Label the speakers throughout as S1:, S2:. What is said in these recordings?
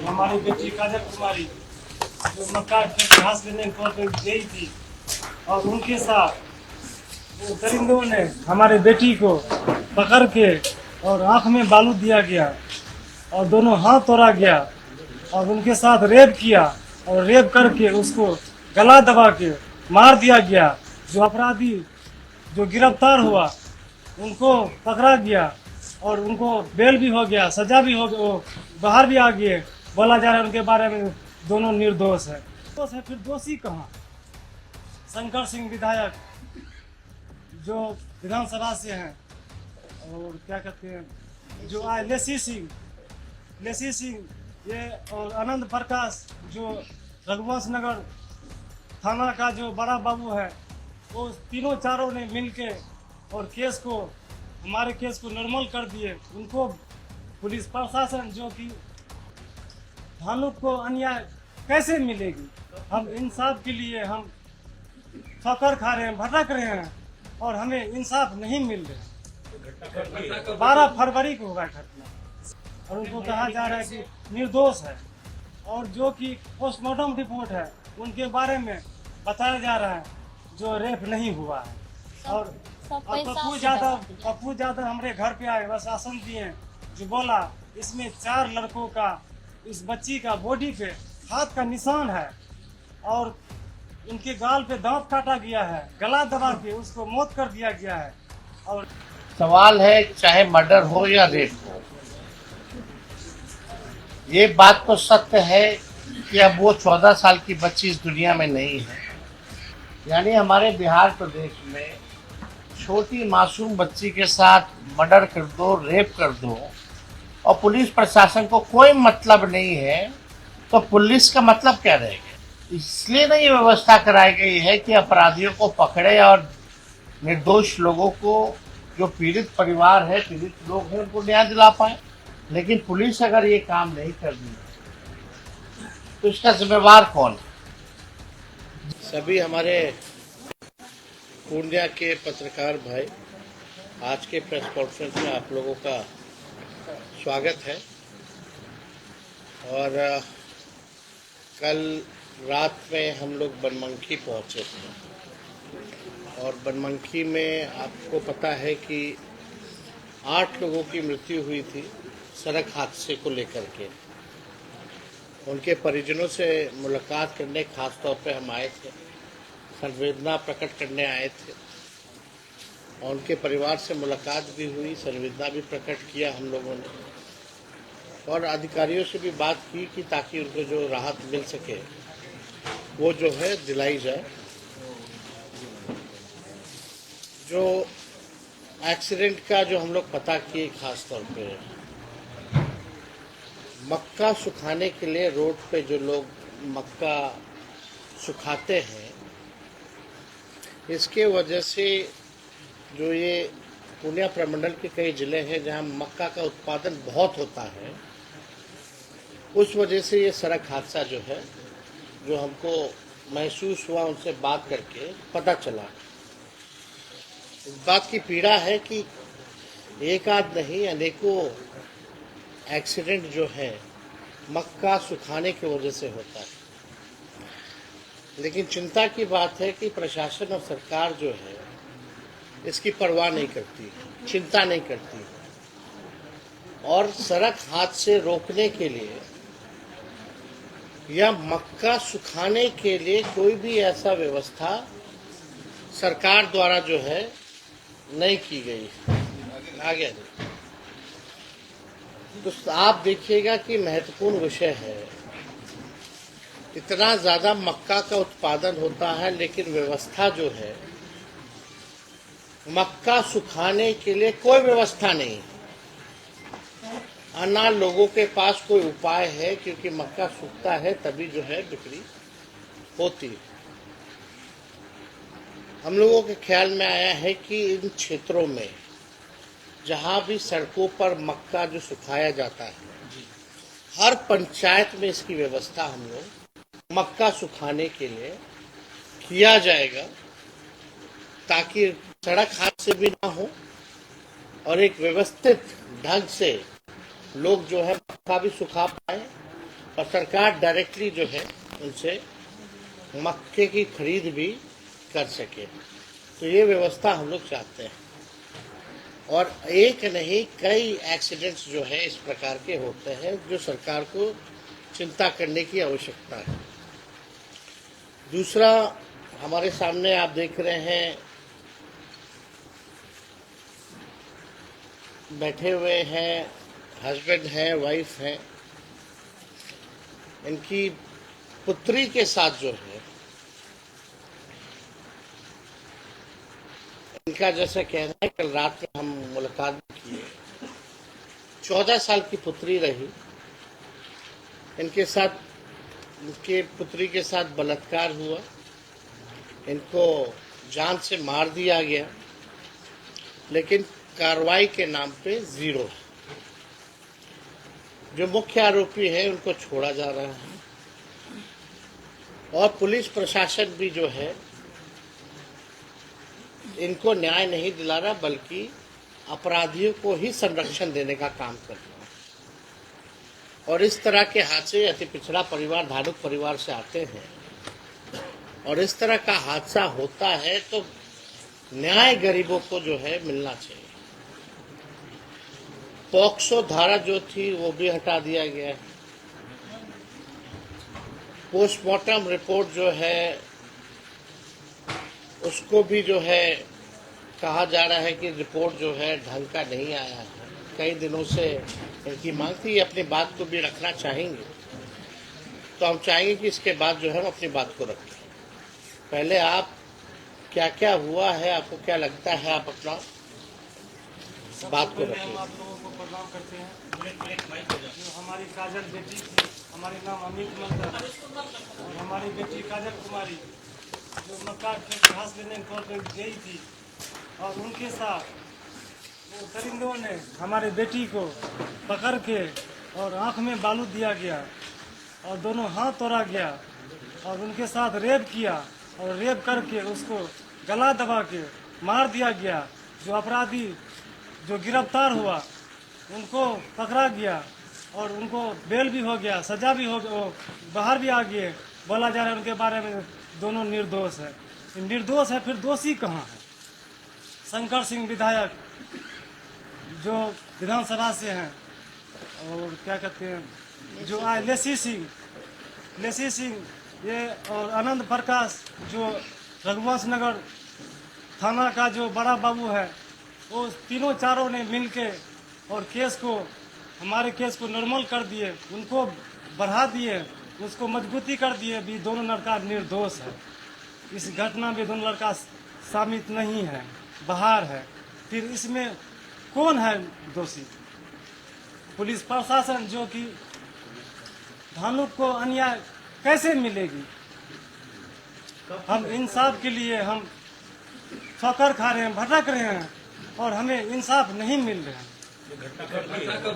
S1: हमारी बेटी काजल कुमारी जो मक्का के घास लेने के तौर पर गई थी और उनके साथ वो दरिंदों ने हमारी बेटी को पकड़ के और आंख में बालू दिया गया और दोनों हाथ तोड़ा गया और उनके साथ रेप किया और रेप करके उसको गला दबा के मार दिया गया। जो अपराधी जो गिरफ्तार हुआ उनको पकड़ा गया और उनको बेल भी हो गया, सजा भी हो गया, वो बाहर भी आ गए। बोला जा रहा है उनके बारे में दोनों निर्दोष है। निर्दोष है फिर दोषी कहाँ? शंकर सिंह विधायक जो विधानसभा से हैं और क्या कहते हैं जो आए लेसी सिंह ये और आनंद प्रकाश जो रघुवंश नगर थाना का जो बड़ा बाबू है, वो तीनों चारों ने मिलके और हमारे केस को नॉर्मल कर दिए। उनको पुलिस प्रशासन जो कि भानुक को अन्याय कैसे मिलेगी? हम इंसाफ के लिए हम ठोकर खा रहे हैं, भटक रहे हैं और हमें इंसाफ नहीं मिल रहा। 12 फरवरी को हुआ घटना और उनको कहा जा रहा है कि निर्दोष है और जो कि पोस्टमार्टम रिपोर्ट है उनके बारे में बताया जा रहा है जो रेप नहीं हुआ है। और पप्पू यादव हमारे घर पे आए, बस आसन दिए, जो बोला इसमें 4 लड़कों का इस बच्ची का बॉडी पे हाथ का निशान है और उनके गाल पे दांत काटा गया है, गला दबा के उसको मौत कर दिया गया है। और
S2: सवाल है चाहे मर्डर हो या रेप हो, ये बात तो सत्य है कि अब वो 14 साल की बच्ची इस दुनिया में नहीं है। यानी हमारे बिहार प्रदेश में छोटी मासूम बच्ची के साथ मर्डर कर दो, रेप कर दो और पुलिस प्रशासन को कोई मतलब नहीं है, तो पुलिस का मतलब क्या रहेगा? इसलिए नहीं ये व्यवस्था कराई गई है कि अपराधियों को पकड़े और निर्दोष लोगों को, जो पीड़ित परिवार है, पीड़ित लोग हैं, उनको न्याय दिला पाए। लेकिन पुलिस अगर ये काम नहीं कर रही तो इसका जिम्मेवार कौन है? सभी हमारे पूर्णिया के पत्रकार भाई, आज के प्रेस कॉन्फ्रेंस में आप लोगों का स्वागत है। और कल रात में हम लोग बनमनखी पहुंचे थे और बनमनखी में आपको पता है कि 8 लोगों की मृत्यु हुई थी सड़क हादसे को लेकर के। उनके परिजनों से मुलाकात करने खास तौर पे हम आए थे, संवेदना प्रकट करने आए थे और उनके परिवार से मुलाकात भी हुई, संवेदना भी प्रकट किया हम लोगों ने और अधिकारियों से भी बात की कि ताकि उनको जो राहत मिल सके वो जो है दिलाई जाए। जो एक्सीडेंट का जो हम लोग पता किए, खास तौर पे मक्का सुखाने के लिए रोड पे जो लोग मक्का सुखाते हैं, इसके वजह से जो ये पूर्णिया प्रमंडल के कई जिले हैं जहां मक्का का उत्पादन बहुत होता है, उस वजह से ये सड़क हादसा जो है, जो हमको महसूस हुआ उनसे बात करके पता चला। इस बात की पीड़ा है कि एक आध नहीं, अनेकों एक्सीडेंट जो है मक्का सुखाने की वजह से होता है। लेकिन चिंता की बात है कि प्रशासन और सरकार जो है इसकी परवाह नहीं करती, चिंता नहीं करती और सड़क हादसे रोकने के लिए या मक्का सुखाने के लिए कोई भी ऐसा व्यवस्था सरकार द्वारा जो है नहीं की गई। आगे तो आप देखिएगा कि महत्वपूर्ण विषय है। इतना ज़्यादा मक्का का उत्पादन होता है लेकिन व्यवस्था जो है मक्का सुखाने के लिए कोई व्यवस्था नहीं है। ना लोगों के पास कोई उपाय है, क्योंकि मक्का सूखता है तभी जो है बिक्री होती है। हम लोगों के ख्याल में आया है कि इन क्षेत्रों में जहाँ भी सड़कों पर मक्का जो सुखाया जाता है, हर पंचायत में इसकी व्यवस्था हम लोग मक्का सुखाने के लिए किया जाएगा, ताकि सड़क हादसे भी ना हो और एक व्यवस्थित ढंग से लोग जो है मक्का भी सुखा पाए और सरकार डायरेक्टली जो है उनसे मक्के की खरीद भी कर सके। तो ये व्यवस्था हम लोग चाहते हैं। और एक नहीं कई एक्सीडेंट्स जो है इस प्रकार के होते हैं जो सरकार को चिंता करने की आवश्यकता है। दूसरा, हमारे सामने आप देख रहे हैं बैठे हुए हैं, हस्बैंड हैं, वाइफ हैं, इनकी पुत्री के साथ जो है इनका जैसा कहना है, कल रात में हम मुलाकात भी किए, 14 साल की पुत्री रही, इनके साथ इनके पुत्री के साथ बलात्कार हुआ, इनको जान से मार दिया गया, लेकिन कार्रवाई के नाम पे जीरो। जो मुख्य आरोपी है उनको छोड़ा जा रहा है और पुलिस प्रशासन भी जो है इनको न्याय नहीं दिला रहा, बल्कि अपराधियों को ही संरक्षण देने का काम कर रहा है। और इस तरह के हादसे अति पिछड़ा परिवार, धार्मिक परिवार से आते हैं और इस तरह का हादसा होता है तो न्याय गरीबों को जो है मिलना चाहिए। पॉक्सो धारा जो थी वो भी हटा दिया गया है। पोस्टमार्टम रिपोर्ट जो है उसको भी जो है कहा जा रहा है कि रिपोर्ट जो है ढंग का नहीं आया है। कई दिनों से इनकी मांग थी, ये अपनी बात को भी रखना चाहेंगे, तो हम चाहेंगे कि इसके बाद जो है हम अपनी बात को रखें। पहले आप क्या क्या हुआ है, आपको क्या लगता है, आप अपना बात को रखें।
S1: हम आप लोगों को प्रणाम करते हैं। जो हमारी काजल बेटी थी, हमारे नाम अमित मंडल और हमारी बेटी काजल कुमारी जो मक्का के घास लेने तौर पर गई थी और उनके साथ वो दरिंदों ने हमारे बेटी को पकड़ के और आंख में बालू दिया गया और दोनों हाथ तोड़ा गया और उनके साथ रेप किया और रेप करके उसको गला दबा के मार दिया गया। जो अपराधी जो गिरफ्तार हुआ उनको पकड़ा गया और उनको बेल भी हो गया, सजा भी हो गया, बाहर भी आ गए। बोला जा रहा है उनके बारे में दोनों निर्दोष है। निर्दोष है, फिर दोषी कहाँ है? शंकर सिंह विधायक जो विधानसभा से हैं और क्या कहते हैं जो आए लेसी सिंह ये और आनंद प्रकाश जो रघुवंश नगर थाना का जो बड़ा बाबू है, वो तीनों चारों ने मिलके और केस को हमारे केस को नॉर्मल कर दिए, उनको बढ़ा दिए, उसको मजबूती कर दिए भी दोनों लड़का निर्दोष है। इस घटना में दोनों लड़का शामिल नहीं है, बाहर है। फिर इसमें कौन है दोषी? पुलिस प्रशासन जो कि धानुक को अन्याय कैसे मिलेगी? हम इंसाफ के लिए हम ठोकर खा रहे हैं, भटक रहे हैं और हमें इंसाफ नहीं मिल रहा है।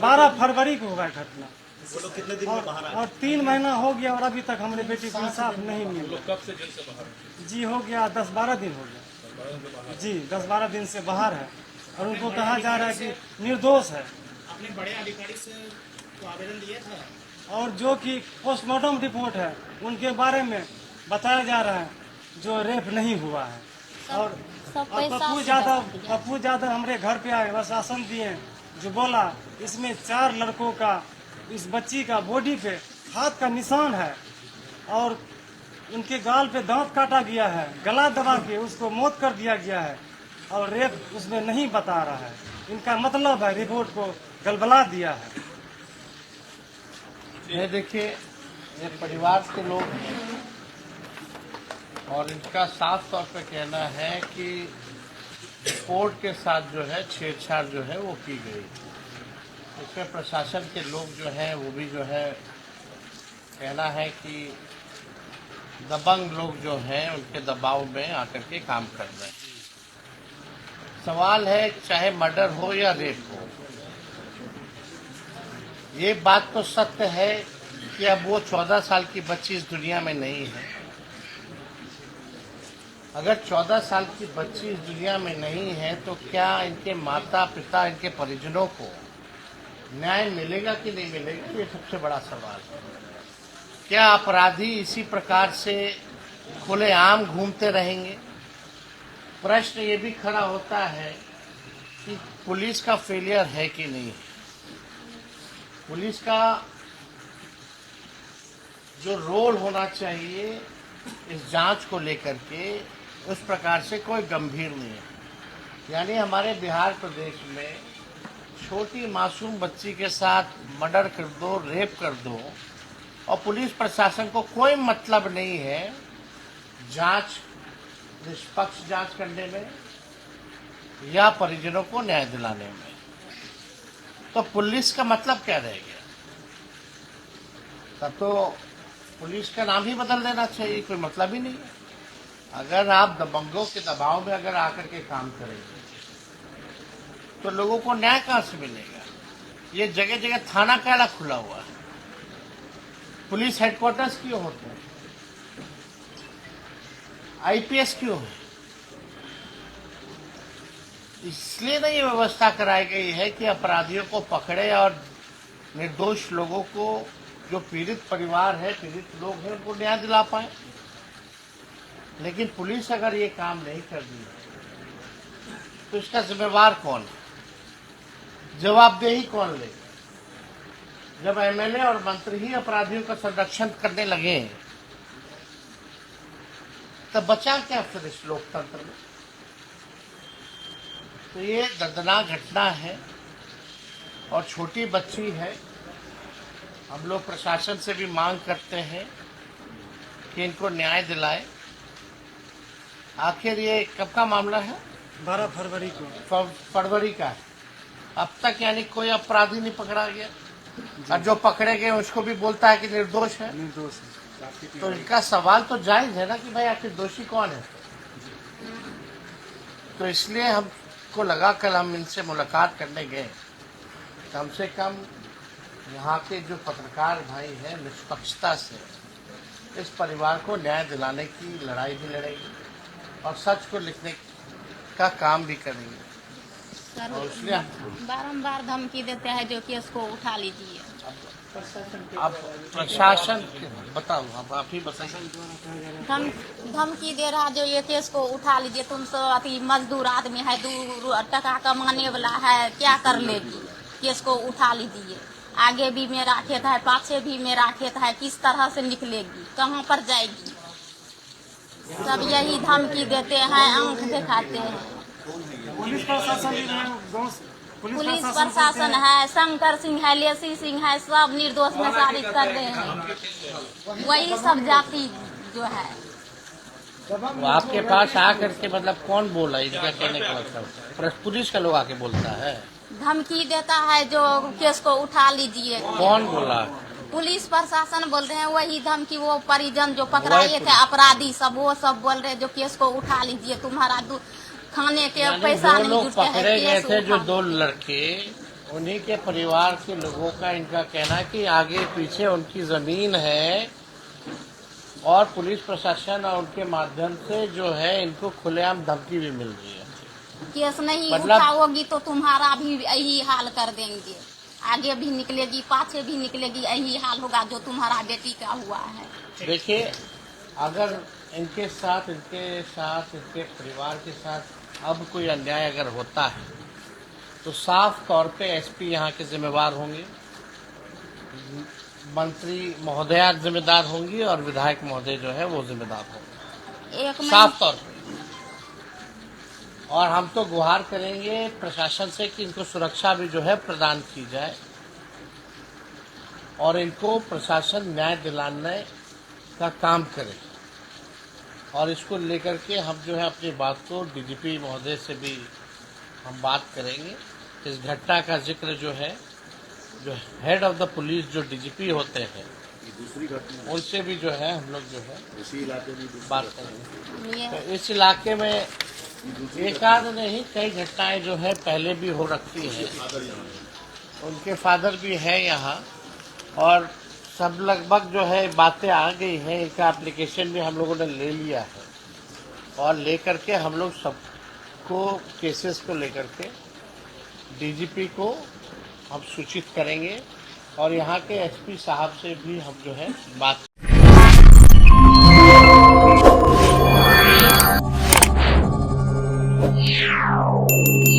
S1: 12 फरवरी को हुआ घटना
S3: कितने दिन में बाहर आए?
S1: और 3 महीना हो गया और अभी तक हमारे बेटी को इंसाफ नहीं मिल रहा।
S3: कब से जेल से बाहर?
S1: जी हो गया 10-12 दिन हो गया जी, 10-12 दिन से बाहर है और उनको कहा जा रहा है कि निर्दोष है।
S3: अपने बड़े अधिकारी से तो आवेदन दिया था
S1: और जो कि पोस्टमार्टम रिपोर्ट है उनके बारे में बताया जा रहा है जो रेप नहीं हुआ है। और पप्पू यादव हमारे घर पे आए, आश्वासन दिए, जो बोला इसमें 4 लड़कों का इस बच्ची का बॉडी पे हाथ का निशान है और उनके गाल पे दांत काटा गया है, गला दबा के उसको मौत कर दिया गया है और रेप उसमें नहीं बता रहा है। इनका मतलब है रिपोर्ट को गलबला दिया है।
S2: ये देखिए, ये परिवार के लोग हैं और इनका साफ तौर पे कहना है कि रिपोर्ट के साथ जो है छेड़छाड़ जो है वो की गई। इसमें प्रशासन के लोग जो हैं वो भी जो है कहना है कि दबंग लोग जो हैं उनके दबाव में आकर के काम कर रहे हैं। सवाल है चाहे मर्डर हो या रेप हो, ये बात तो सत्य है कि अब वो 14 साल की बच्ची इस दुनिया में नहीं है। अगर 14 साल की बच्ची इस दुनिया में नहीं है तो क्या इनके माता पिता, इनके परिजनों को न्याय मिलेगा कि नहीं मिलेगा, ये सबसे बड़ा सवाल है। क्या अपराधी इसी प्रकार से खुलेआम घूमते रहेंगे? प्रश्न ये भी खड़ा होता है कि पुलिस का फेलियर है कि नहीं है। पुलिस का जो रोल होना चाहिए इस जांच को लेकर के उस प्रकार से कोई गंभीर नहीं है। यानी हमारे बिहार प्रदेश में छोटी मासूम बच्ची के साथ मर्डर कर दो, रेप कर दो, और पुलिस प्रशासन को कोई मतलब नहीं है जांच, निष्पक्ष जांच करने में या परिजनों को न्याय दिलाने में। तो पुलिस का मतलब क्या रह गया? तब तो पुलिस का नाम ही बदल देना चाहिए, कोई मतलब ही नहीं है। अगर आप दबंगों के दबाव में अगर आकर के काम करेंगे तो लोगों को न्याय कहाँ से मिलेगा? ये जगह जगह थाना कैला खुला हुआ है, पुलिस हेडक्वार्टर्स क्यों होते हैं, आईपीएस क्यों है? इसलिए नहीं व्यवस्था कराई गई है कि अपराधियों को पकड़े और निर्दोष लोगों को, जो पीड़ित परिवार है, पीड़ित लोग हैं, उनको न्याय दिला पाए। लेकिन पुलिस अगर ये काम नहीं कर रही तो इसका जिम्मेवार कौन है? जवाबदेही कौन लेगा? जब एमएलए और मंत्री ही अपराधियों का संरक्षण करने लगे तब बचा क्या फिर इस लोकतंत्र में? तो ये दर्दनाक घटना है और छोटी बच्ची है। हम लोग प्रशासन से भी मांग करते हैं कि इनको न्याय दिलाए। आखिर ये कब का मामला है?
S1: 12 फरवरी को।
S2: फरवरी का है। अब तक यानी कोई अपराधी नहीं पकड़ा गया, और जो पकड़े गए उसको भी बोलता है कि निर्दोष है।
S1: निर्दोष है।
S2: तो इनका सवाल तो जायज है ना कि भाई आखिर दोषी कौन है? तो इसलिए हमको लगा, कल हम इनसे मुलाकात करने गए, कम से कम यहाँ के जो पत्रकार भाई हैं निष्पक्षता से इस परिवार को न्याय दिलाने की लड़ाई भी लड़ेंगे और सच को लिखने का काम भी करेंगे। और इसलिए
S4: बारंबार धमकी देते हैं जो केस को उठा लीजिए।
S2: अब प्रशासन बताओ, अब आप ही बताइए।
S4: धमकी दे रहा जो ये केस को उठा लीजिए, तुम सब अति मजदूर आदमी है, 2 टका कमाने वाला है, क्या कर लेगी? केस को उठा लीजिए। आगे भी मेरा खेत है, पाछे भी मेरा खेत है, किस तरह से निकलेगी, कहाँ पर जाएगी? सब यही धमकी देते हैं, आंख दिखाते हैं।
S1: पुलिस प्रशासन भी है,
S4: पुलिस प्रशासन है, शंकर सिंह है, लेसी सिंह है, सब निर्दोष में साबित कर रहे हैं। वही सब जाति जो है।
S2: तो आपके पास आकर के मतलब कौन बोला इनका कहने का मतलब? पुलिस का लोग आके बोलता है,
S4: धमकी देता है जो केस को उठा लीजिए।
S2: कौन बोला?
S4: पुलिस प्रशासन बोल रहे हैं, वही धमकी वो परिजन जो पकड़ाए थे अपराधी सब, वो सब बोल रहे हैं जो केस को उठा लीजिए, तुम्हारा खाने के पैसा नहीं जुटते हैं।
S2: पकड़े गए थे जो 2 लड़के, उन्हीं के परिवार के लोगों का इनका कहना है कि आगे पीछे उनकी जमीन है और पुलिस प्रशासन और उनके माध्यम से जो है इनको खुलेआम धमकी भी मिल रही है।
S4: केस नहीं
S2: मतलब
S4: उठाओगी तो तुम्हारा भी यही हाल कर देंगे, आगे भी निकलेगी, पाछे भी निकलेगी, यही हाल होगा जो तुम्हारा बेटी का हुआ है।
S2: देखिए, अगर इनके साथ, इनके परिवार के साथ अब कोई अन्याय अगर होता है तो साफ तौर पे एसपी यहाँ के जिम्मेवार होंगे, मंत्री महोदया जिम्मेदार होंगी और विधायक महोदय जो है वो जिम्मेदार होंगे, साफ तौर पे। और हम तो गुहार करेंगे प्रशासन से कि इनको सुरक्षा भी जो है प्रदान की जाए और इनको प्रशासन न्याय दिलाने का काम करे। और इसको लेकर के हम जो है अपनी बात को डीजीपी महोदय से भी हम बात करेंगे। इस घटना का जिक्र जो है, जो हेड ऑफ द पुलिस जो डीजीपी होते हैं, उनसे भी जो है हम लोग जो है इसी इलाके में बात करेंगे। तो इस इलाके में एक आध नहीं, कई घटनाएं जो है पहले भी हो रखी है। उनके फादर भी है यहाँ और सब लगभग जो है बातें आ गई हैं। इनका एप्लीकेशन भी हम लोगों ने ले लिया है और लेकर के हम लोग सबको केसेस को लेकर के डीजीपी को हम सूचित करेंगे और यहाँ के एसपी साहब से भी हम जो है बात
S5: है।